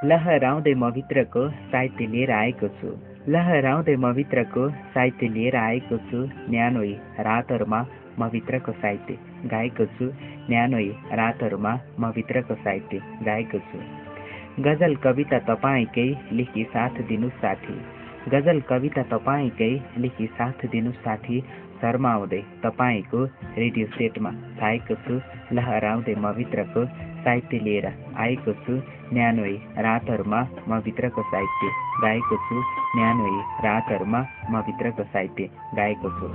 लहराउँदै म भित्रको साहित्य लिएर आएको छु। लहराउँदै म भित्रको साहित्य लिएर आएको छु। न्यानोई रातहरूमा म भित्रको साहित्य गाएको छु। न्यानोई रातहरूमा म भित्रको साहित्य गाएको छु। गजल कविता तपाईँकै लेखी साथ दिनु साथी। गजल कविता तपाईँकै लेखी साथ दिनु साथी। शर्माउँदै तपाईँको रेडियो सेटमा छाएको छु। लहराउँदै म भित्रको साहित्य लिएर आएको छु। न्यानोई रातहरूमा म भित्रको साहित्य गाएको छु। न्यानोई रातहरूमा म भित्रको साहित्य गाएको छु।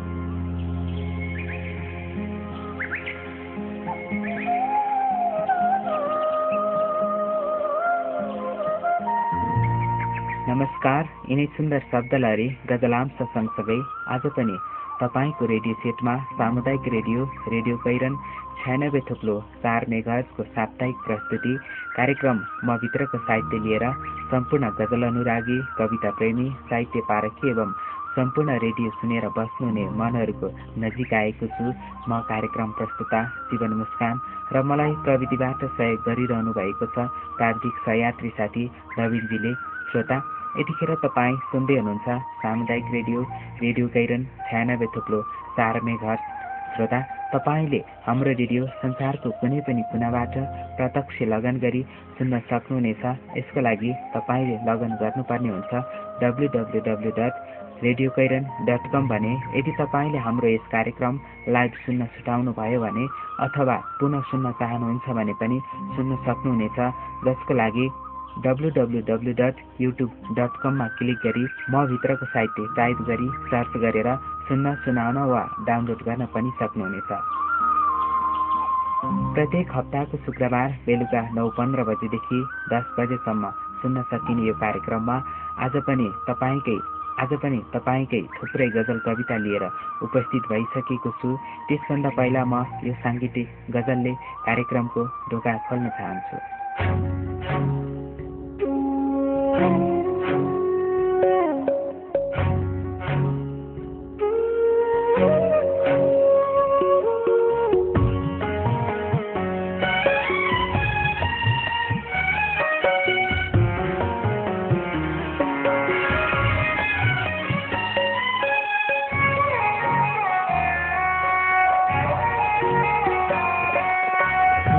नमस्कार। यिनै सुन्दर शब्दलहरी गजलांश सँगसँगै आज पनि तपाईँको रेडियो सेटमा सामुदायिक रेडियो कैरन 96.4 मेगाहर्जको साप्ताहिक प्रस्तुति कार्यक्रम म भित्रको साहित्य लिएर सम्पूर्ण गजल अनुरागी, कविता प्रेमी, साहित्य पारखी एवं सम्पूर्ण रेडियो सुनेर बस्नुहुने मनहरूको नजिक आएको छु। म कार्यक्रम प्रस्तुता जीवन मुस्कान र मलाई प्रविधिबाट सहयोग गरिरहनु भएको छ प्राविधिक सहयात्री साथी रविनजीले। श्रोता, यतिखेर तपाईँ सुन्दै हुनुहुन्छ सामुदायिक रेडियो कैरन 96.4 मेगाहर्ज। श्रोता, तपाईँले हाम्रो रेडियो संसारको कुनै पनि कुनाबाट प्रत्यक्ष लगन गरी सुन्न सक्नुहुनेछ। यसको लागि तपाईँले लगन गर्नुपर्ने हुन्छ www.radiokairan.com भने। यदि तपाईँले हाम्रो यस कार्यक्रम लाइभ सुन्न छुटाउनु भयो भने अथवा पुनः सुन्न चाहनुहुन्छ भने पनि सुन्न सक्नुहुनेछ, जसको लागि www.youtube.com मा क्लिक गरी म भित्रको साहित्य टाइप गरी सर्च गरेर सुन्न, सुनाउन वा डाउनलोड गर्न पनि सक्नुहुनेछ। प्रत्येक हप्ताको शुक्रबार बेलुका 9:15 बजेदेखि 10 बजेसम्म सुन्न सकिने यो कार्यक्रममा आज पनि तपाईँकै थुप्रै गजल कविता लिएर उपस्थित भइसकेको छु। त्यसभन्दा पहिला म यो साङ्गीतिक गजलले कार्यक्रमको ढोका खोल्न चाहन्छु।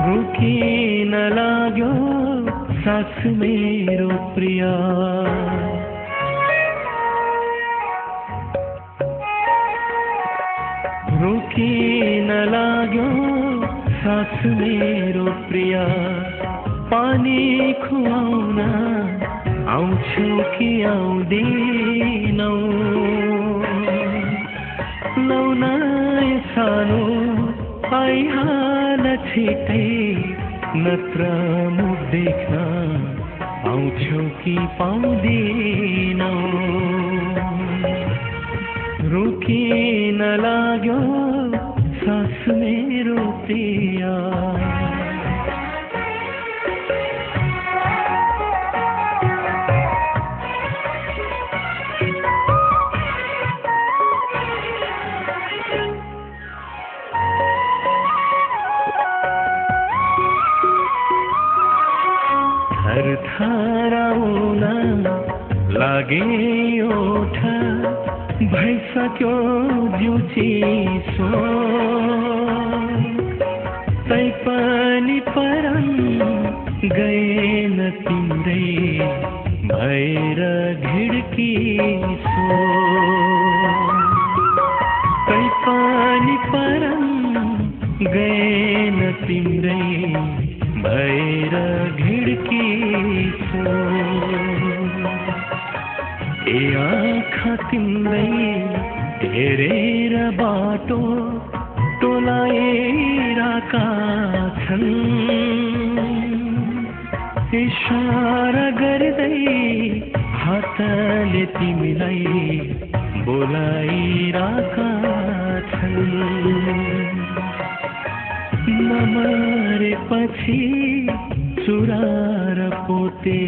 रुकिन लाग्यो सास मेरो प्रिया, रुकिन लाग्यो सास मेरो प्रिया। पानी खुवाउन आउँछु कि आउँदिनौ, लौन सानो आइहाल छिटै, नत्र मुख देख्न आउँछौ कि पाउँदिनौ। रुकिन लाग्यो सास मेरो प्रिया। थरथराउन लागे ओठ, भइसक्यो जिउ चिसो, तैपनि परन गएन तिम्रै भएर घिड्किसो। तैपनि परन गएन तिम्रै भएर घिड्किसो। ए आँखा तिम्रै हेरेर बाटो टोलाएका छन्, इशारा गर्दै हातले तिमीलाई बोलाइरहेका छन्। नमरेपछि चुरा र पोते,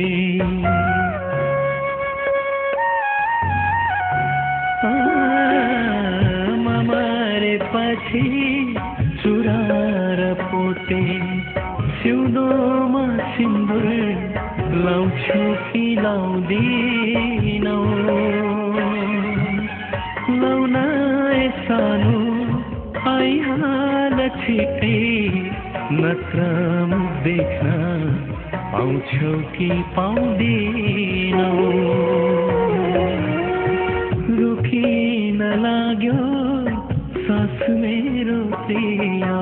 मरेपछि चुरा र पोते, सिउँदोमा सिन्दुर लाउँछु कि लाउँदिनौ लाउन सानो आइहाल छिटै नत्र मुख देख्न पाउँछौ कि पाउँदिनौ रोकिन लाग्यो सास मेरो प्रिया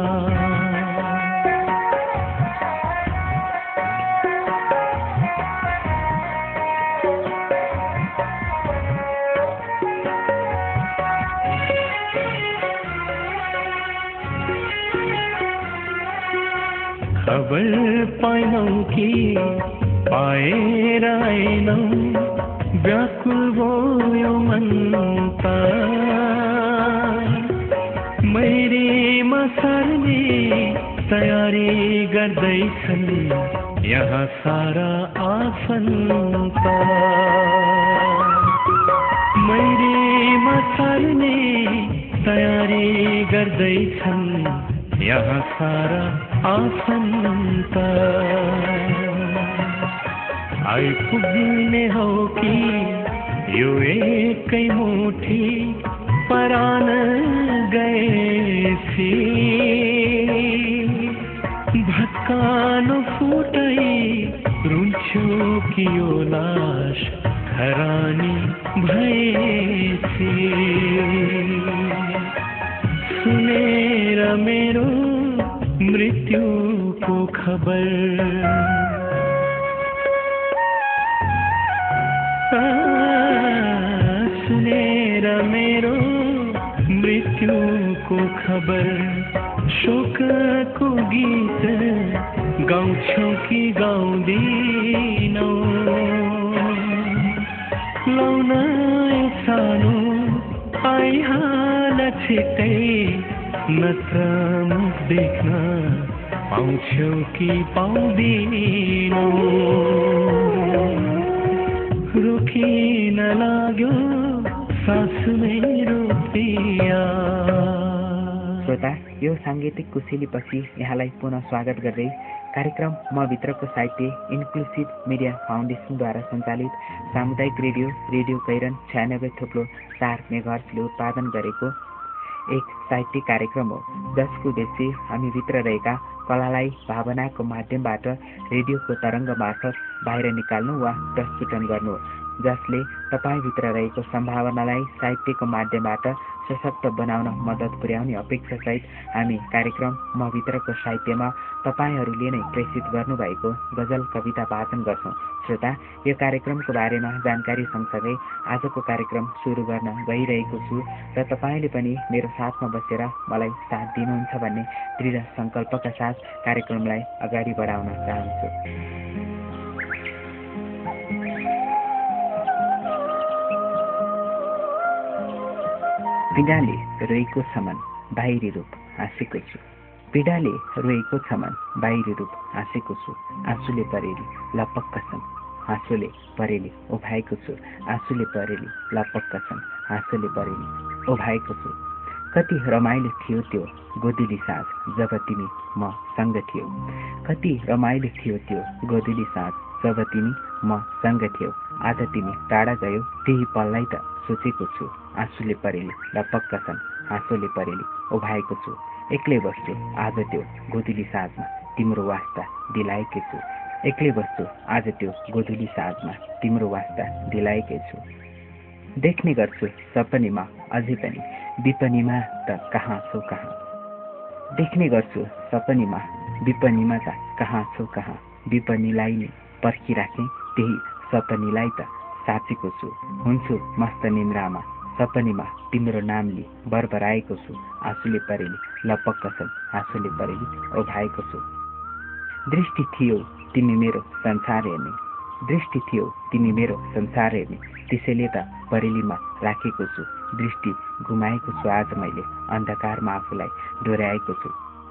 खबर पाइनौ कि पाएर आएनौ व्याकुल भयो मन त मैरीमा सर्ने तयारी गर्दैछन् यहाँ सारा आफन्त मैरीमा सर्ने तयारी गर्दैछन् यहाँ सारा आफन्त आइपुग्ने हो कि यो एकै मुठी परान गएपछि भत्कानो फुटै रुन्छु कि यो लास खरानी भएपछि सुनेर मेरो मृत्युको खबर सुनेर मेरो मृत्युको खबर शोकको गीत गाउँछौ कि गाउँदिनौ लाउन सानो आइहाल छिटै नत्र मुख देख्न पाउँछौ कि पाउँदिनौ रोकिन लाग्यो सास मेरो प्रिया। श्रोता, यो साङ्गीतिक कुशेलीपछि यहाँलाई पुनः स्वागत गर्दै कार्यक्रम म भित्रको साहित्य इन्क्लुसिभ मिडिया फाउन्डेसनद्वारा सञ्चालित सामुदायिक रेडियो कैरन 96.4 मेगाहर्जले उत्पादन गरेको एक साहित्यिक कार्यक्रम हो, जसको उद्देश्य हामीभित्र रहेका कलालाई भावनाको माध्यमबाट रेडियोको तरङ्ग मार्फत बाहिर निकाल्नु वा प्रस्फुटन गर्नु हो, जसले तपाईँभित्र रहेको सम्भावनालाई साहित्यको माध्यमबाट सशक्त बनाउन मद्दत पुर्याउने अपेक्षासहित हामी कार्यक्रम म भित्रको साहित्यमा तपाईँहरूले नै प्रेषित गर्नुभएको गजल कविता वाचन गर्छौँ। श्रोता, यो कार्यक्रमको बारेमा जानकारी सँगसँगै आजको कार्यक्रम सुरु गर्न गइरहेको छु र तपाईँले पनि मेरो साथमा बसेर मलाई साथ दिनुहुन्छ भन्ने दृढ सङ्कल्पका साथ कार्यक्रमलाई अगाडि बढाउन चाहन्छु। पीडाले रोएको छ मन बाहिरी रूप हाँसेको छु, पीडाले रोएको छ मन बाहिरी रूप हाँसेको छु, आँसुले परेली लपक्क छन् हाँसोले परेली उभाएको छु, आँसुले परेली लपक्क छन् हाँसोले परेली उभाएको छु। कति रमाइलो थियो त्यो गोदुली साँझ जब तिमी म सँग थियौ, कति रमाइलो थियो त्यो गोदुली साँझ जब तिमी म सँग थियौ, आज तिमी टाढा गयौ त्यही पललाई त सोचेको छु, आँसुले परेली लपक्क छन् हाँसोले परेली उभाएको छु। एक्लै बस्छु आज त्यो गोदुली साँझमा तिम्रो वास्ता दिलाएकै छु, एक्लै बस्छु आज त्यो गोदुली साँझमा तिम्रो वास्ता दिलाएकै छु। देख्ने गर्छु सपनीमा अझै पनि विपनीमा त कहाँ छौ कहाँ, देख्ने गर्छु सपनीमा विपनीमा त कहाँ छौ कहाँ, विपनीलाई नै पर्खिराखेँ त्यही सपनीलाई त साँचेको छु। हुन्छु मस्त निन्द्रामा सपनीमा तिम्रो नामले बरबराएको छु, आँसुले परेली लपक्क छन् हाँसोले परेली उभाएको छु। दृष्टि थियो तिमी मेरो संसार हेर्ने, दृष्टि थियो तिमी मेरो संसार हेर्ने, त्यसैले त परेलीमा राखेको छु। दृष्टि गुमाएको छु आज मैले अन्धकारमा आफूलाई डोर्याएको छु,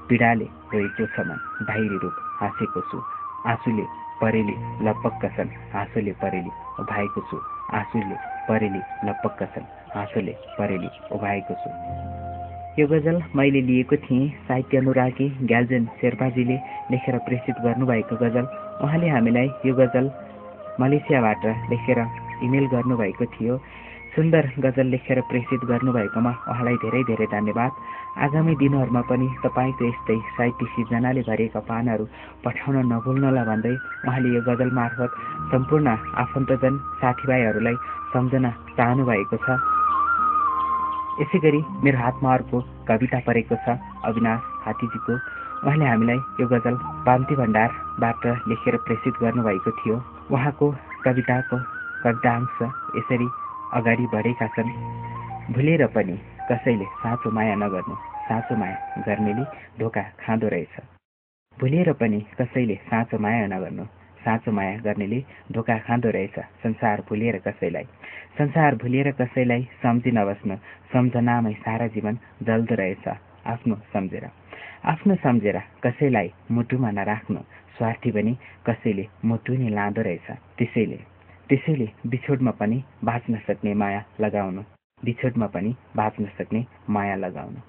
पीडाले रोएको छ मन बाहिरी रूप हाँसेको छु, आँसुले परेली लपक्क छन् हाँसोले परेली उभाएको छु, आँसुले परेली लपक्क छन् हाँसोले परेली उभाएको छु। यो गजल मैले लिएको थिएँ साहित्य अनुरागी ग्याल्जेन शेर्पाजीले लेखेर प्रेषित गर्नुभएको गजल। उहाँले हामीलाई यो गजल मलेसियाबाट लेखेर इमेल गर्नुभएको थियो। सुन्दर गजल लेखेर प्रेषित गर्नुभएकोमा उहाँलाई धेरै धेरै धन्यवाद। आगामी दिनहरूमा पनि तपाईँको यस्तै साहित्य सिर्जनाले भरिएका पानाहरू पठाउन नभुल्नुहोला भन्दै उहाँले यो गजल मार्फत सम्पूर्ण आफन्तजन साथीभाइहरूलाई सम्झन चाहनु भएको छ। यसै गरी मेरो हातमा अर्को कविता परेको छ अविनाश हात्तीजीको। उहाँले हामीलाई यो गजल पान्ति भण्डारबाट लेखेर प्रेषित गर्नुभएको थियो। उहाँको कवितांश यसरी अगाडि बढेका छन्। भुलेर पनि कसैले साँचो माया नगर्नु, साँचो माया गर्नेले धोका खाँदो रहेछ। भुलेर पनि कसैले साँचो माया नगर्नु, साँचो माया गर्नेले धोका खाँदो रहेछ। संसार भुलेर कसैलाई सम्झि नबस्नु, सम्झनामै सारा जीवन जल्दो रहेछ। आफ्नो सम्झेर कसैलाई मुटुमा नराख्नु, स्वार्थी पनि कसैले मुटु नै लाँदो रहेछ। त्यसैले बिछोडमा पनि बाँच्न सक्ने माया लगाउनु, बिछोडमा पनि बाँच्न सक्ने माया लगाउनु।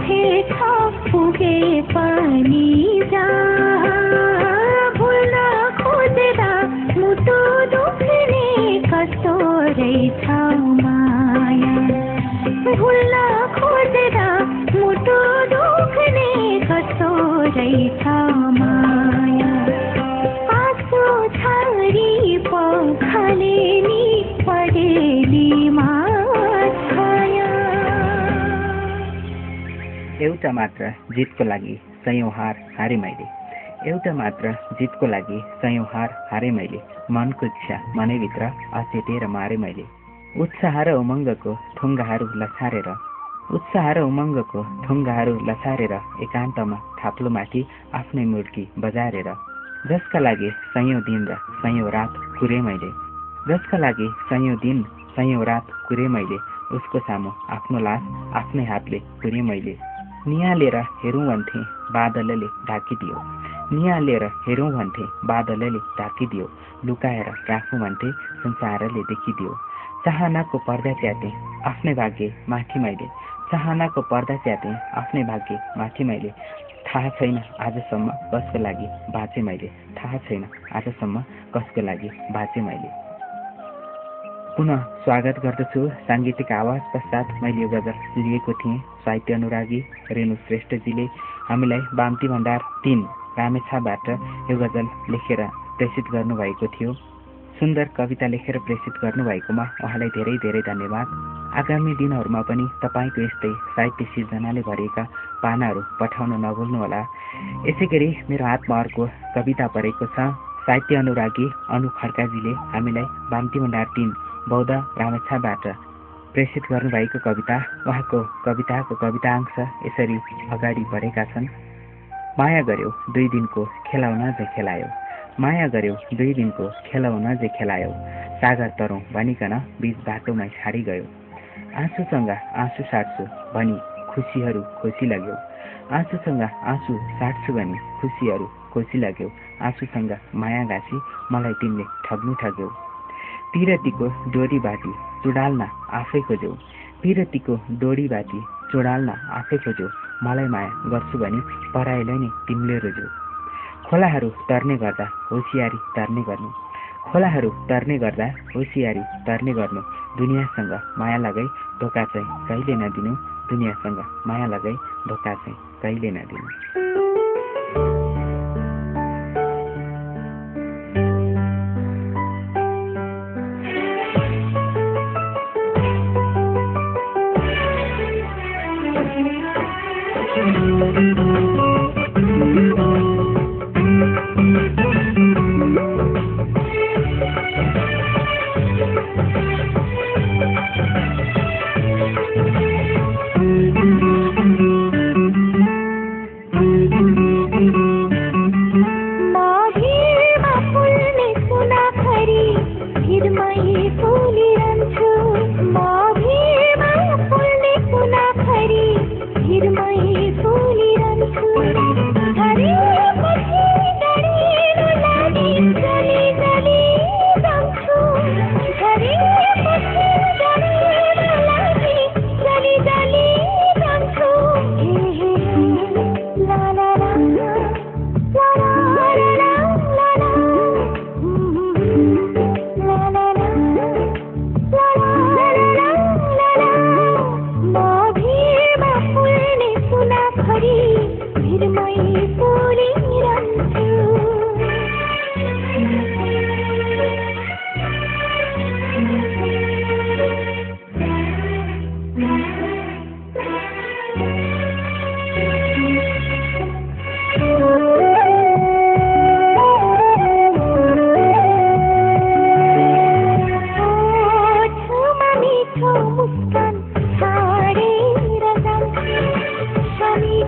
उठेछ पुगे पनि जहाँ भुल्न खोज्दा मुटु दुख्ने कस्तो रहेछ माया भुल्न खोज्दा मुटु दुख्ने कस्तो रहेछ माया आँसु छरी पखाले नि पडेलीमा छाया। एउटा मात्र जितको लागि सयौं हार हारे मैले एउटा मात्र जितको लागि सयौं हार हारे मैले मनको इच्छा मनैभित्र अचेतेर मारे मैले उत्साह र उमङ्गको ठुङ्गाहरू लसारेर एकान्तमा थाप्लोमाथि आफ्नै मुर्की बजारेर जसका लागि सयौं दिन र सयौं रात कुरे मैले जसका लागि सयौं दिन सयौं रात कुरे मैले उसको सामु आफ्नो लास आफ्नै हातले कुरे मैले नियालेर हेरौँ भन्थे बादलले ढाकिदियो नियालेर हेरौँ भन्थे बादलले ढाकिदियो लुकाएर राखौँ भन्थे संसारले देखिदियो चाहनाको पर्दा च्याते आफ्नै भाग्य माथि मैले चाहनाको पर्दा च्याते आफ्नै भाग्य माथि मैले थाहा छैन आजसम्म कसको लागि बाँचे मैले थाहा छैन आजसम्म कसको लागि बाँचे मैले। पुनः स्वागत गर्दछु। साङ्गीतिक आवाज पश्चात मैले यो गजल लिएको थिएँ। साहित्य अनुरागी रेणु श्रेष्ठजीले हामीलाई बाम्ती भण्डार 3 रामेछापबाट यो गजल लेखेर प्रेषित गर्नुभएको थियो। सुन्दर कविता लेखेर प्रेषित गर्नुभएकोमा उहाँलाई धेरै धेरै धन्यवाद। आगामी दिनहरूमा पनि तपाईँको यस्तै साहित्य सिर्जनाले भरिएका पानाहरू पठाउन नभुल्नुहोला। यसै गरी मेरो हातमा अर्को कविता परेको छ। साहित्य अनुरागी अनु खड्काजीले हामीलाई बाम्ती भण्डार 3 बौद्ध रामेछापबाट प्रेषित गर्नुभएको कविता। उहाँको कविताको कवितांश यसरी अगाडि बढेका छन्। माया गर्यो 2 दिनको खेलाउन जे खेलायो माया गर्यो 2 दिनको खेलाउन जे खेलायो सागर तरौँ भनिकन बीच बाटोमै छाडी गयो आँसुसँग आँसु साट्छु भनी खुसीहरू खुसी लाग्यो आँसुसँग आँसु साट्छु भनी खुसीहरू खुसी लाग्यो आँसुसँग माया गाँसी मलाई तिमीले ठग्नु ठग्यौ पिरतीको डोरी बाटी चुडाल्न आफै खोज्यौ पिरतीको डोरी बाटी चुडाल्न आफै खोज्यौ मलाई माया गर्छु भने पराइलाई नै तिमीले रोज्यौ खोलाहरू तर्ने गर्दा होसियारी तर्ने गर्नु खोलाहरू तर्ने गर्दा होसियारी तर्ने गर्नु दुनियाँसँग माया लगाई धोका चाहिँ कहिले नदिनु दुनियाँसँग माया लगाई धोका चाहिँ कहिले नदिनु।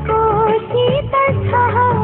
को शीतल छाया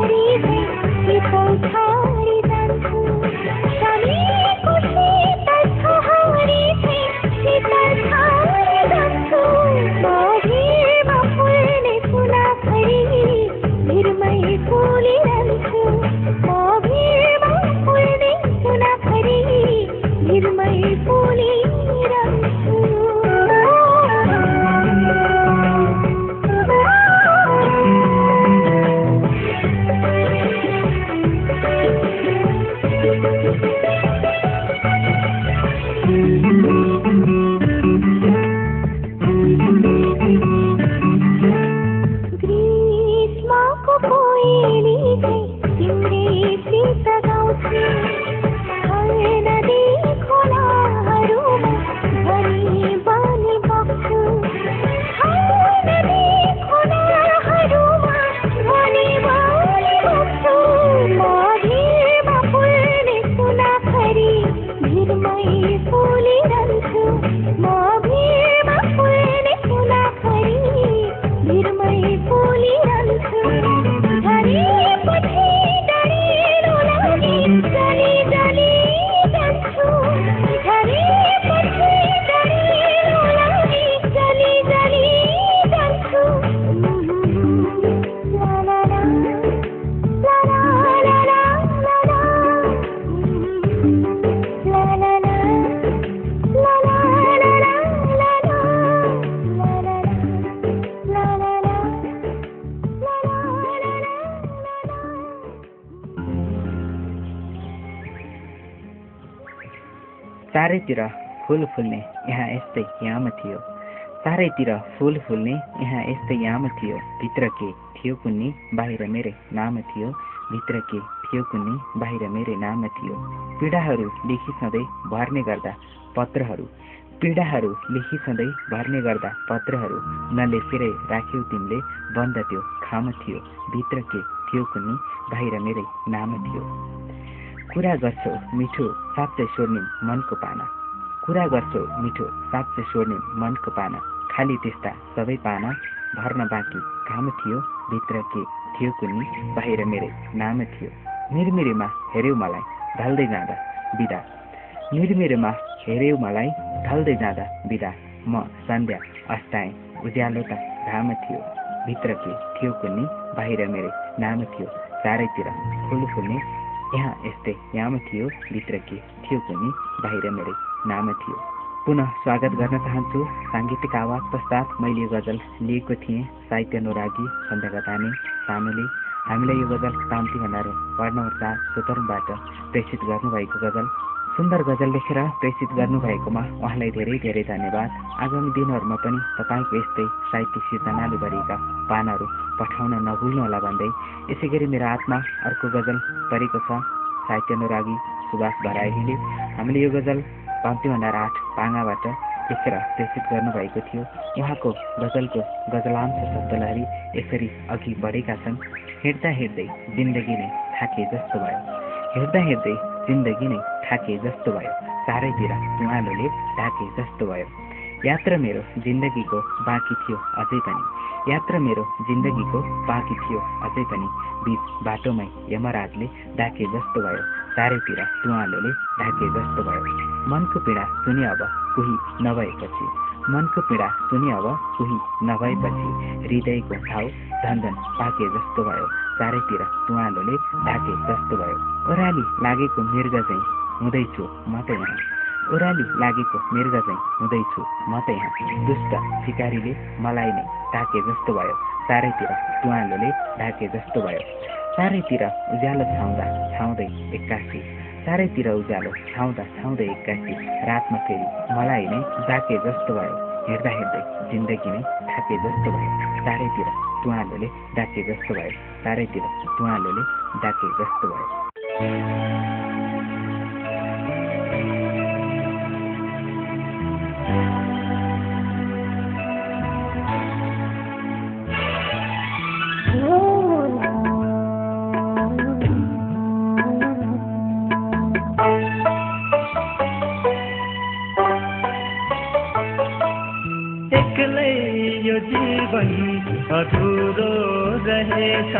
बोलिरहन्छु झरेपछि डढेरो लागि जली जली जान्छु झरेपछि डढेरो लागि जली जली जान्छु ला ला ला ला ला ला ला ला ला ला ला चारैतिर फूल फुल्ने यहाँ यस्तै याम थियो चारैतिर फूल फुल्ने यहाँ यस्तै याम थियो भित्र के थियो कुन्नी बाहिर मेरै नाम थियो भित्र के थियो कुन्नी बाहिर मेरै नाम थियो पीडाहरू लेखी सधैँ भर्ने गर्दा पत्रहरू पीडाहरू लेखी सधैँ भर्ने गर्दा पत्रहरू नलेखेरै राख्यौ तिमीले बन्द त्यो खाम थियो भित्र के थियो कुन्नी बाहिर मेरै नाम थियो कुरा गर्छौ मिठो साँच्चै छोड्ने मनको पाना कुरा गर्छौ मिठो साँच्चै छोड्ने मनको पाना खाली त्यस्ता सबै पाना भर्न बाँकी काम थियो भित्र के थियो कुन्नी बाहिर मेरै नाम थियो मिरमिरेमा हेऱ्यौ मलाई ढल्दै जाँदा बिदा मिरमिरेमा हेऱ्यौ मलाई ढल्दै जाँदा बिदा म सन्ध्या अस्ताएँ उज्यालो त घाम थियो भित्र के थियो कुन्नी बाहिर मेरै नाम थियो चारैतिर फुल फुल्ने यहाँ यस्तै याम थियो भित्र के थियो कुन्नी बाहिर मेरै नाम थियो पुनः स्वागत गर्न चाहन्छु साङ्गीतिक आवाज पश्चात मैले यो गजल लिएको थिएँ साहित्य अनुरागी सन्ध्या घतानी सानुले हामीलाई यो गजल शान्ति भण्डार वार्ड नम्बर 4 सोतरुङबाट प्रेषित गर्नुभएको गजल सुन्दर गजल लेखेर प्रेषित गर्नुभएकोमा उहाँलाई धेरै धेरै धन्यवाद आगामी दिनहरूमा पनि तपाईँको यस्तै साहित्य सिर्जनाले भरिएका पानाहरू पठाउन नभुल्नुहोला भन्दै यसै गरी मेरो हातमा अर्को गजल परेको छ साहित्य अनुरागी सुभाष भराइलीले हामीले यो गजल शान्ति भण्डार 8 पाङाबाट लेखेर प्रेषित गर्नुभएको थियो उहाँको गजलको गजलांश शब्दलहरी यसरी अघि बढेका छन् हिँड्दा हिँड्दै जिन्दगी नै थाके जस्तो भयो हिँड्दा हिँड्दै जिन्दगी नै थाके जस्तो भयो चारैतिर तुवालोले ढाके जस्तो भयो यात्रा मेरो जिन्दगीको बाँकी थियो अझै पनि यात्रा मेरो जिन्दगीको बाँकी थियो अझै पनि बीच बाटोमै यमराजले ढाके जस्तो भयो चारैतिर तुवालोले ढाके जस्तो भयो मनको पीडा सुने अब कोही नभएपछि मनको पीडा सुने अब कोही नभएपछि हृदयको घाउ झन्झन पाके जस्तो भयो चारैतिर तुवालोले ढाके जस्तो भयो ओराली लागेको मृग चाहिँ हुँदैछु म त यहाँ ओराली लागेको मृग चाहिँ हुँदैछु म त यहाँ दुष्ट शिकारीले मलाई नै ढाके जस्तो भयो चारैतिर तुवालोले ढाके जस्तो भयो चारैतिर उज्यालो छाउँदा छाउँदै एक्कासी चारैतिर उज्यालो छाउँदा छाउँदै एक्कासी रातमा फेरि मलाई नै ढाके जस्तो भयो हिँड्दा हिँड्दै जिन्दगी नै थाके जस्तो भयो चारैतिर तुवालोले ढाके जस्तो भयो चारैतिर तुवालोले ढाके जस्तो भयो अधुरो रहेछ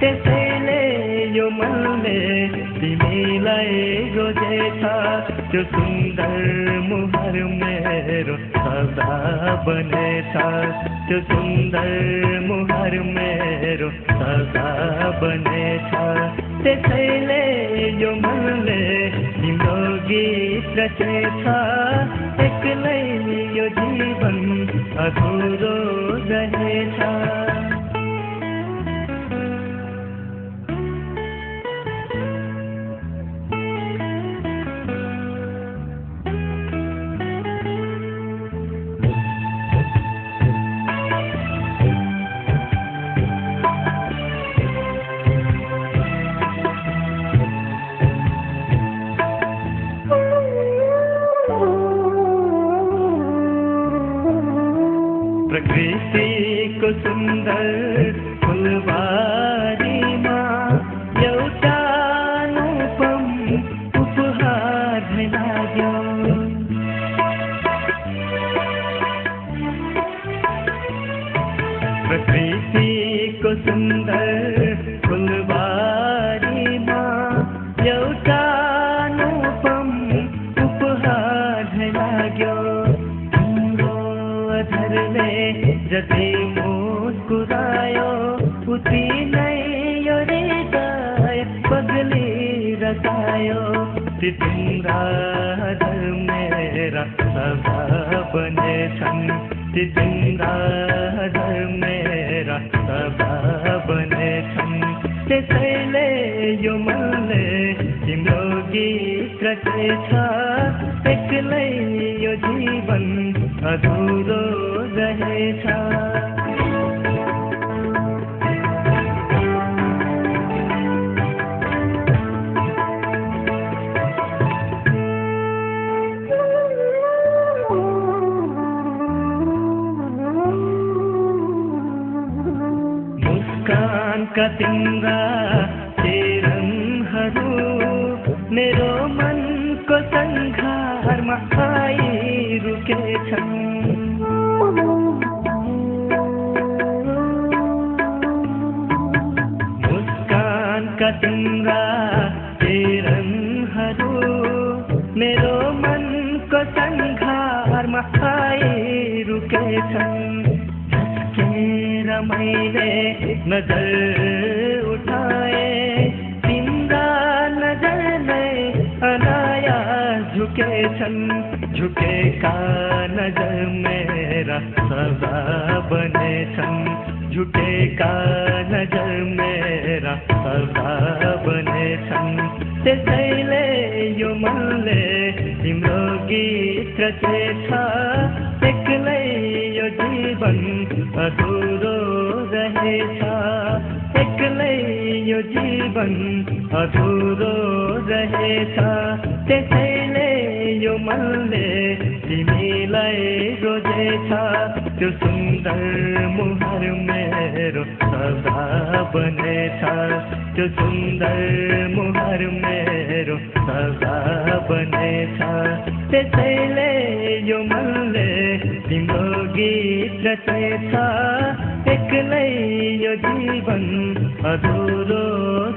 त्यसैले यो मनले तिमीलाई रोजेछ त्यो सुन्दर मुहार मेरो सदा बनेछ त्यो सुन्दर मुहार मेरो सदा बनेछ त्यसैले यो मनले तिम्रो गीत रचेछ एक्लै यो जीवन अधुरो रहेछ प्रकृतिको सुन्दर फुलबारीमा एउटा अनुपम उपहार लाग्यो तिम्रो अधरले जति मुस्कुरायो उति नै यो हृदय पगली रचायो तिम्रा अधर मेरा सदा बनेछन् तिम्रा अधर मेरा सदा बनेछन् त्यसैले यो मनले तिम्रो गीत रचेछ एक्लै यो जीवन अधुरो रहेछ का तिम्रा चेरनहरू मेरो मनको संघारमा आइरुकेछन् मुस्कानका तिम्रा चेरनहरू मेरो मनको संघारमा आइरुकेछन् मैले नजर उठाए तिम्रा नजरले अनायास झुकेछन् झुकेका नजर मेरा सदा बनेछन् झुकेका नजर मेरा सदा बनेछन् त्यसैले यो मनले तिम्रो गीत रचेछ एक्लै यो जीवन अधुरो रहेछ एक्लै यो जीवन अधुरो रहेछ त्यसैले यो मनले तिमीलाई रोजेछ त्यो सुन्दर मुहार मेरो सदा बनेछ त्यो सुन्दर मुहार मेरो सदा बनेछ त्यसैले यो मनले तिम्रो गीत रचेछ एक्लै यो जीवन अधुरो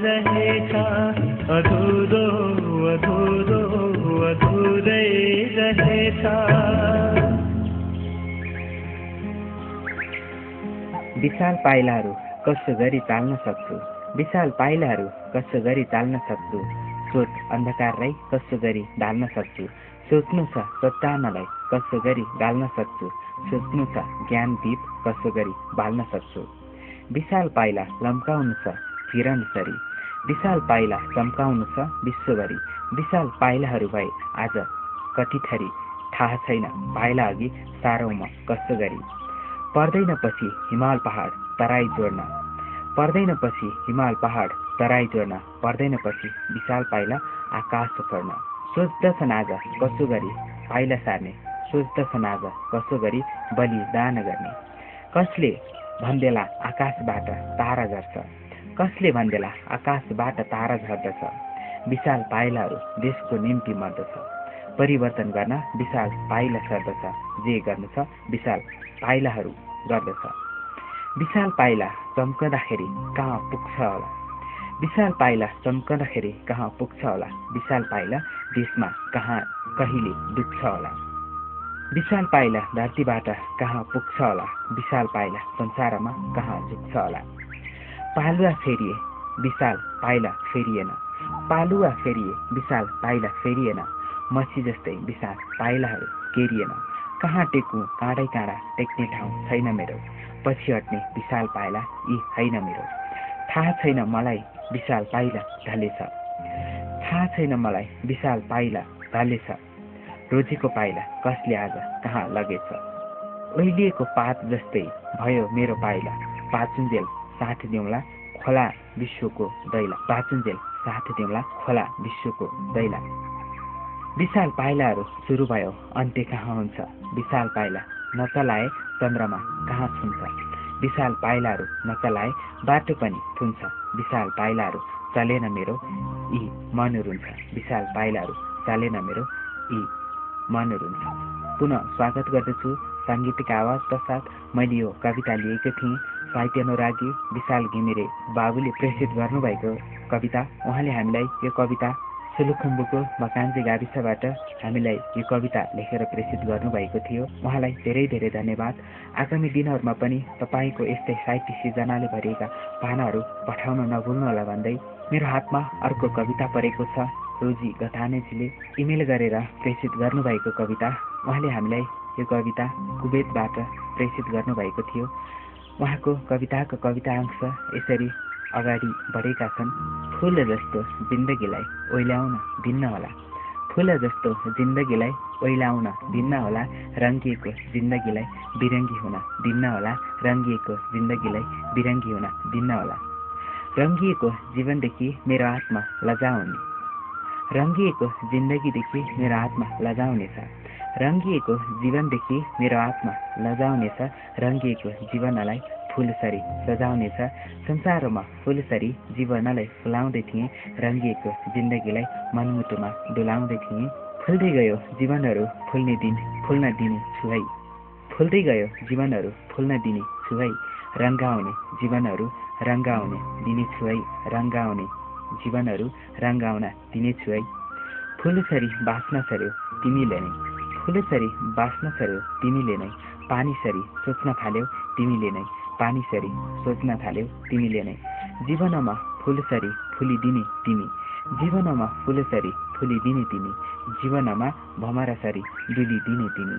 रहेछ अधुरो अधुरो अधुरै रहेछ विशाल पाइलाहरू कसो गरी चाल्न सक्छु विशाल पाइलाहरू कसो गरी चाल्न सक्छु सोच अन्धकारलाई कसो गरी ढाल्न सक्छु सोच्नु छ सत्तानलाई कसो गरी गाल्न सक्छु सोच्नु छ ज्ञान दीप कसो गरी बाल्न सक्छु विशाल पाइला लम्काउनु छ किरण सरी विशाल पाइला चम्काउनु छ विश्वभरि विशाल पाइलाहरू भए आज कति थरी थाहा छैन पाइला अघि सारौँ म कसो गरी पर्दैन पछि हिमाल पहाड तराई जोड्न पर्दैन पछि हिमाल पहाड तराई जोड्न पर्दैन पछि विशाल पाइला आकाश चढ्न सोच्दछन् आज कसो गरी पाइला सार्ने सोच्दछन् आज कसो गरी बलिदान गर्ने कसले भन्देला आकाशबाट तारा झर्छ कसले भन्देला आकाशबाट तारा झर्दछ विशाल पाइलाहरू देशको निम्ति मर्दछ परिवर्तन गर्न विशाल पाइला सर्दछ जे गर्नु छ विशाल पाइलाहरू गर्दछ विशाल पाइला चम्कँदाखेरि कहाँ पुग्छ होला विशाल पाइला चम्कँदाखेरि कहाँ पुग्छ होला विशाल पाइला देशमा कहाँ कहिले डुब्छ होला विशाल पाइला धरतीबाट कहाँ पुग्छ होला विशाल पाइला संसारमा कहाँ झुक्छ होला पालुवा फेरिए विशाल पाइला फेरिएन पालुवा फेरिए विशाल पाइला फेरिएन मसी जस्तै विशाल पाइलाहरू केरिएन कहाँ टेकु काँडै काँडा टेक्ने ठाउँ छैन मेरो पछि हट्ने विशाल पाइला यी होइन मेरो थाहा छैन मलाई विशाल पाइला ढलेछ थाहा छैन मलाई विशाल पाइला ढलेछ रोजेको पाइला कसले आज कहाँ लगेछ ओइलिएको पात जस्तै भयो मेरो पाइला पाचुन्जेल साथ दिउँला खोला विश्वको दैला पाचुन्जेल साथ दिउँला खोला विश्वको दैला विशाल पाइलाहरू सुरु भयो अन्त्य कहाँ हुन्छ विशाल पाइला नचलाए चन्द्रमा कहाँ छुन्छ विशाल पाइलाहरू नचलाए बाटो पनि थुन्छ विशाल पाइलाहरू चलेन मेरो यी मन रुन्छ विशाल पाइलाहरू चलेन मेरो यी मन रुन्छ पुनः स्वागत गर्दछु साङ्गीतिक आवाजका साथ मैले यो कविता लिएको थिएँ साहित्यानुरागी विशाल घिमिरे बाबुले प्रेषित गर्नुभएको कविता। उहाँले हामीलाई यो कविता सोलुखुम्बुको मकान्जी गाविसबाट हामीलाई यो कविता लेखेर प्रेषित गर्नुभएको थियो। उहाँलाई धेरै धेरै धन्यवाद। आगामी दिनहरूमा पनि तपाईँको यस्तै साहित्य सिर्जनाले भरिएका पानाहरू पठाउन नभुल्नुहोला भन्दै मेरो हातमा अर्को कविता परेको छ। रोजी गथानेजीले इमेल गरेर प्रेषित गर्नुभएको कविता। उहाँले हामीलाई यो कविता कुवेतबाट प्रेषित गर्नुभएको थियो। उहाँको कविताको कवितांश यसरी अगाडि बढेका छन्। फूल जस्तो जिन्दगीलाई ओइलाउन दिन्न होला, फूल जस्तो जिन्दगीलाई ओइलाउन दिन्न होला, रङ्गिएको जिन्दगीलाई बिरङ्गी हुन दिन्न होला, रङ्गिएको जिन्दगीलाई बिरङ्गी हुन दिन्न होला। रङ्गिएको जीवनदेखि मेरो आत्मा लजाउने, रङ्गिएको जिन्दगीदेखि मेरो आत्मा लजाउनेछ, रङ्गिएको जीवनदेखि मेरो आत्मा लजाउनेछ, रङ्गिएको जीवनलाई फुलसरी सजाउनेछ। संसारमा फुलसरी जीवनलाई फुलाउँदै थिएँ, रङ्गिएको जिन्दगीलाई मनमुटुमा डुलाउँदै थिएँ। फुल्दै गयो जीवनहरू फुल्ने दिन फुल्न दिने छु है, फुल्दै गयो जीवनहरू फुल्न दिने छु है, रङ्गाउने जीवनहरू रङ्गाउने दिने छु है, रङ्गाउने जीवनहरू रङ्गाउन दिने छु है। फुलसरी बाँच्न छर्यो तिमीले नै, फुलसरी बाँच्न छर्यो तिमीले नै, पानीसरी सोच्न थाल्यौ तिमीले नै, पानीसरी सोच्न थाल्यौ तिमीले नै। जीवनमा फुलसरी फुलिदिने तिमी, जीवनमा फुलसरी फुलिदिने तिमी, जीवनमा भमरासरी डुलिदिने तिमी,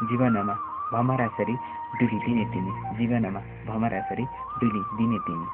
जीवनमा भमरासरी डुलिदिने तिमी, जीवनमा भमरासरी डुलिदिने तिमी।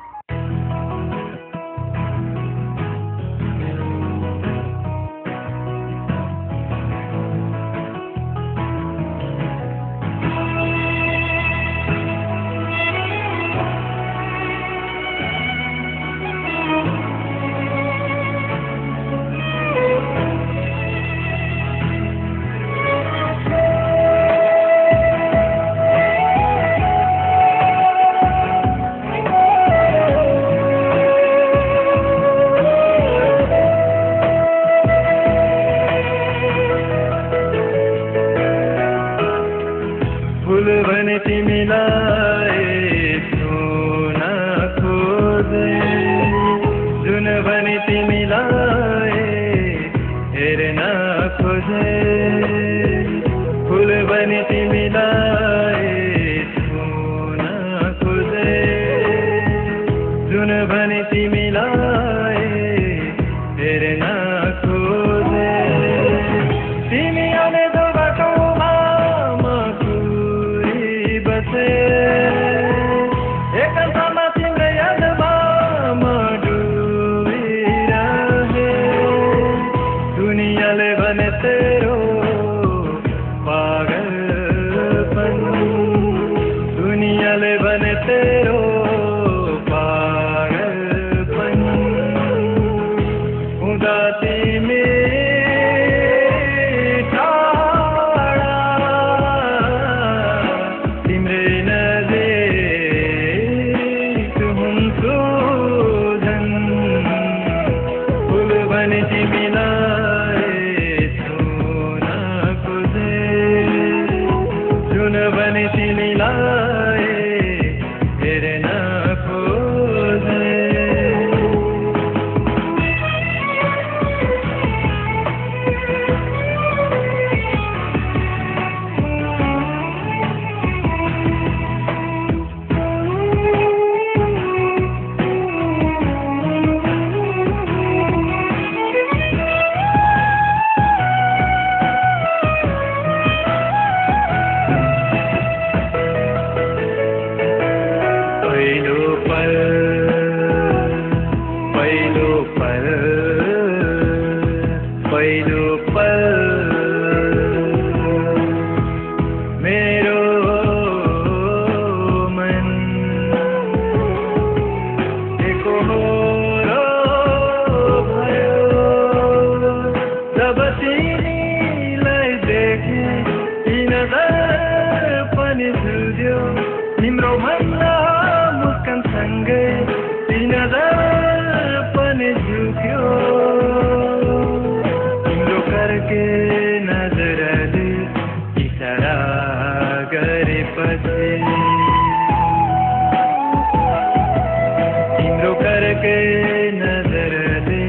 फर्के नजरले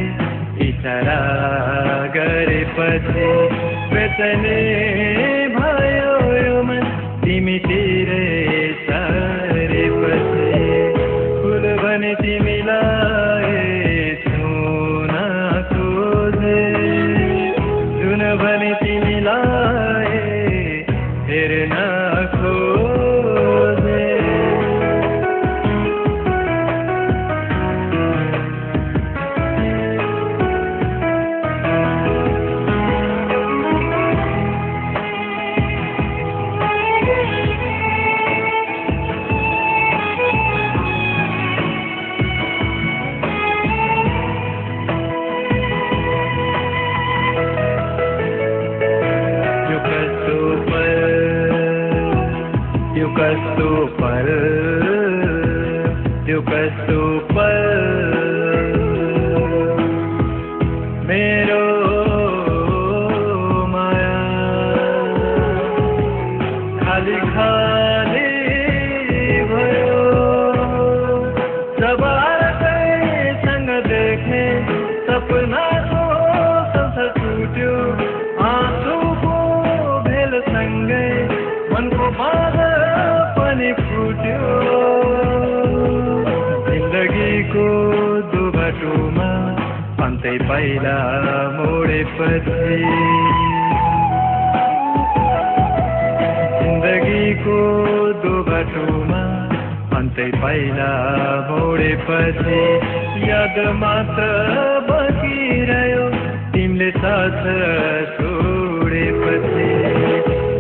इशारा गरेपछि बेचैनी भयो यो मन तिमीतिरै सारेपछि फुल भने तिमीलाई छुन खोजे जुन भने तिमीलाई हेर्न खोजे त्यो कस्तो पल मेरो माया खाली खाली भयो जब आरतैसँग देखे सपनाको संसार टुट्यो आँसुको भेलसँगै मनको बाधा पनि फुट्यो जिन्दगीको दो बाटोमा अन्तै पहिला मोडेपछि जिन्दगीको दो बाटोमा अन्तै पहिला मोडेपछि याद मात्र बसिरह्यो तिमीले साथ छोडेपछि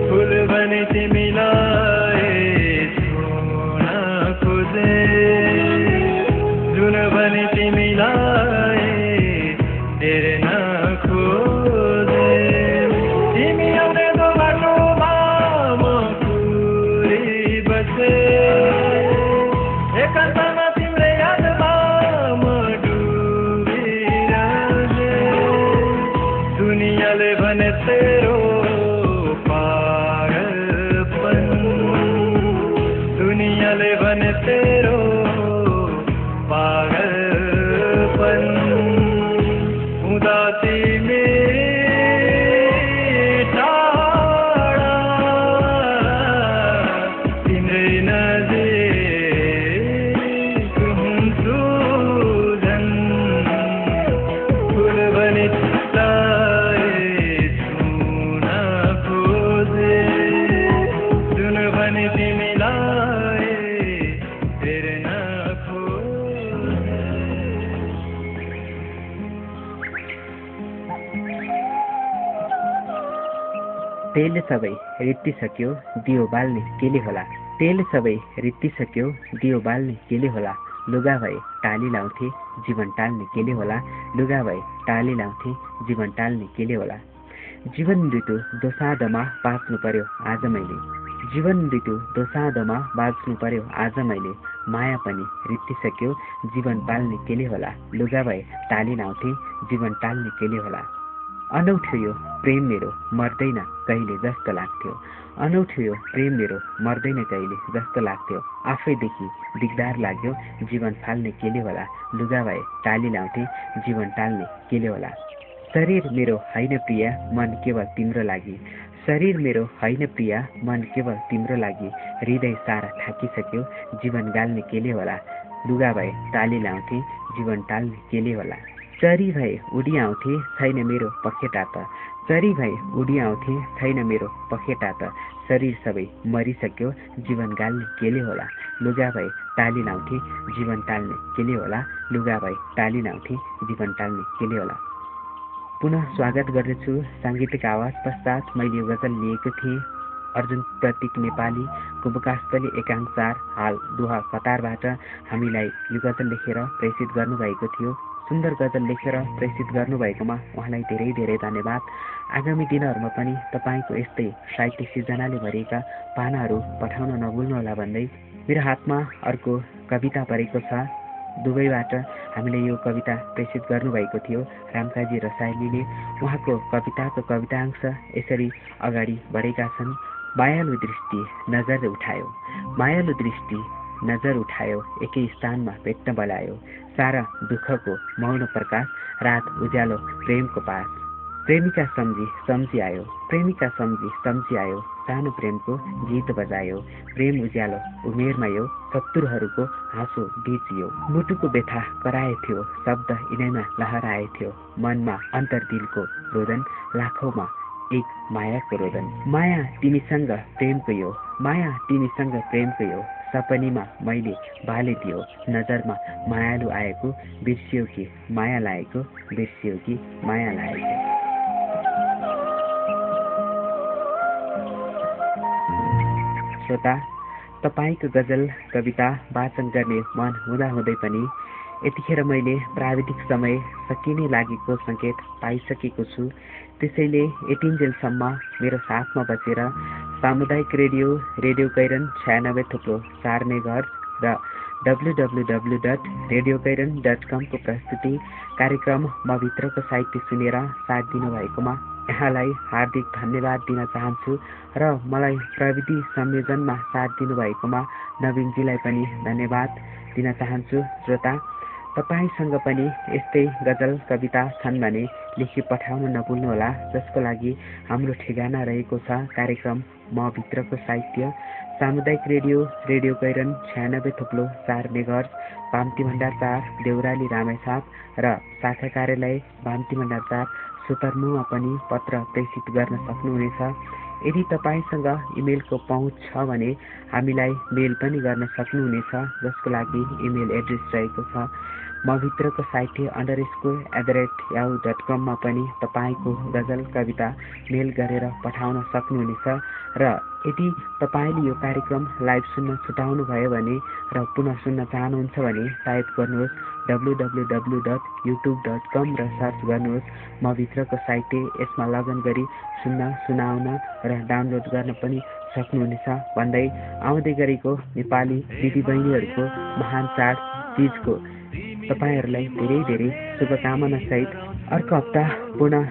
फुल भने तिमीलाई छुन खोजे जुन भने तिमीलाई हेर्न खोजे तिमी आउने दो बाटोमा म कुरी बसे एकान्तमा तिम्रै यादमा म डुबिरहे दुनियाँले भने तेरो दुनियाँले भने तेरो पागलपन हुँदा तिमी टाढा तिम्रै नजिक हुन्छु झन् फुल भने तिमीलाई छुन खोजे जुन भने तिमीलाई हेर्न खोजे तेलले सबै रित्तिसक्यो दियो बाल्ने केले होला तेल सबै रित्तिसक्यो दियो बाल्ने केले होला लुगा भए टाली लाउँथे जीवन टाल्ने केले होला लुगा भए टाली लाउँथे जीवन टाल्ने केले होला जीवन ऋतु दोसाँधमा बाँच्नु पर्यो आज मैले जीवन ऋतु दोसाँधमा बाँच्नु पर्यो आज मैले माया पनि रित्तिसक्यो जीवन पाल्ने केले होला लुगा भए टाली लाउँथे जीवन टाल्ने केले होला अनौठो यो प्रेम मेरो मर्दैन कहिले जस्तो लाग्थ्यो अनौठो यो प्रेम मेरो मर्दैन कहिले जस्तो लाग्थ्यो आफैदेखि दिगदार लाग्यो जीवन फाल्ने केले होला लुगा भए टाली लाउँथे जीवन टाल्ने केले होला शरीर मेरो होइन प्रिया मन केवल तिम्रो लागि शरीर मेरो होइन प्रिया मन केवल तिम्रो लागि हृदय सारा थाकिसक्यो जीवन गाल्ने केले होला लुगा भए टाली लाउँथे जीवन टाल्ने केले होला चरी भए उडी आउँथे छैन मेरो पखेटा त चरी भए उडी आउँथे छैन मेरो पखेटा त शरीर सबै मरिसक्यो जीवन गाल्ने केले होला लुगा भए टाली लाउँथे जीवन टाल्ने केले होला लुगा भए टाली लाउँथे जीवन टाल्ने केले होला पुनः स्वागत गर्दछु साङ्गीतिक आवाज पश्चात मैले यो गजल लिएको थिएँ अर्जुन प्रतीक नेपालीको बुकास्थली एकाङ्कसार हाल दोहा कतारबाट हामीलाई यो गजल लेखेर प्रेषित गर्नुभएको थियो सुन्दर गजल लेखेर प्रेषित गर्नुभएकोमा उहाँलाई धेरै धेरै धन्यवाद आगामी दिनहरूमा पनि तपाईँको यस्तै साहित्य सिर्जनाले भरिएका पानाहरू पठाउन नभुल्नुहोला भन्दै मेरो हातमा अर्को कविता परेको छ दुबईबाट हामीले यो कविता प्रेषित गर्नुभएको थियो रामकाजी रसाइलीले उहाँको कविताको कवितांश यसरी अगाडि बढेका छन् मायालु दृष्टि नजर उठायो मायालु दृष्टि नजर उठायो, एकै स्थानमा भेट्न बोलायो। सारा दुःखको मौन प्रकाश, रात उज्यालो प्रेमको पास। प्रेमिका सम्झी आयो, प्रेमिका सम्झी आयो, सानो प्रेमको गीत बजायो। प्रेम उज्यालो उमेरमा यो, शत्रुहरूको हाँसो बिचियो। मुटुको व्यथा कराएथ्यो, शब्द यिनैमा लहराएथ्यो। मनमा अन्तर्दिलको रोदन, लाखौँमा एक मायाको रोदन। माया तिमीसँग प्रेमको यो, माया तिमीसँग प्रेमको यो, सपनीमा मैले बालिदियो। नजरमा मायालु आएको बिर्सियो कि माया लागेको, बिर्सियो कि माया लागेको। श्रोता, तपाईँको गजल कविता वाचन गर्ने मन हुँदाहुँदै पनि यतिखेर मैले प्राविधिक समय सकिने लागेको सङ्केत पाइसकेको छु। त्यसैले यतिन्जेलसम्म मेरो साथमा बसेर सामुदायिक रेडियो कैरन 96.4 मेगाहर्ज र www.radiokairan.com को प्रस्तुति कार्यक्रम म भित्रको साहित्य सुनेर साथ दिनुभएकोमा यहाँलाई हार्दिक धन्यवाद दिन चाहन्छु र मलाई प्रविधि संयोजनमा साथ दिनुभएकोमा नवीनजीलाई पनि धन्यवाद दिन चाहन्छु। श्रोता, तपाईसँग पनि यस्तै गजल कविता छन् भने लेखी पठाउन नभुल्नुहोला, जसको लागि हाम्रो ठेगाना रहेको छ कार्यक्रम म भित्रको साहित्य, सामुदायिक रेडियो कैरन 96.4 मेगाहर्ज, भाम्ती भण्डार 4 देउराली रामेछाप र शाखा कार्यालय भाम्ती भण्डार 4 सुतर्मुमा पनि पत्र प्रेषित गर्न सक्नुहुनेछ। यदि तपाईसँग इमेलको पहुँच छ भने हामीलाई मेल पनि गर्न सक्नुहुनेछ, जसको लागि इमेल एड्रेस रहेको छ मभित्रको साहित्य _@yahoo.com मा पनि तपाईँको गजल कविता मेल गरेर पठाउन सक्नुहुनेछ। र यदि तपाईँले यो कार्यक्रम लाइभ सुन्न छुटाउनु भयो भने र पुनः सुन्न चाहनुहुन्छ भने टाइप गर्नुहोस् www.youtube.com र सर्च गर्नुहोस् मभित्रको साहित्य। यसमा लगइन गरी सुन्न, सुनाउन र डाउनलोड गर्न पनि सक्नुहुनेछ भन्दै आउँदै गरेको नेपाली दिदीबहिनीहरूको महान चाड तीजको तपाईहरूलाई धेरै धेरै शुभकामना सहित अर्को हप्ता पुनः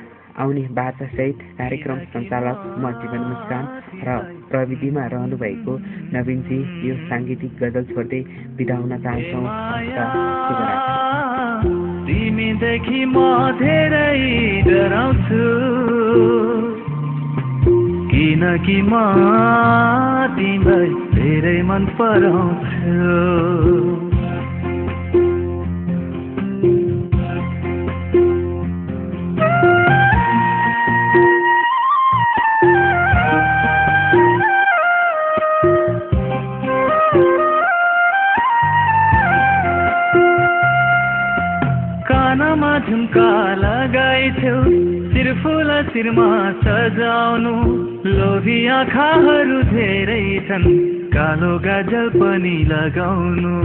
आउने बाचा सहित कार्यक्रम सञ्चालक म जीवन मुस्कान र प्रविधिमा रहनुभएको नवीनजी यो साङ्गीतिक गजल छोड्दै बिदा हुन चाहन्छौँ। तिमीदेखि म धेरै डराउँछु, किनकि म तिमीलाई धेरै मन पराउँछु। कानमा झुम्का लगाइथ्यौ, शिरफुल शिरमा सजाउनु, लोभी आँखाहरू धेरै छन्, कालो गजल पनि लगाउनु।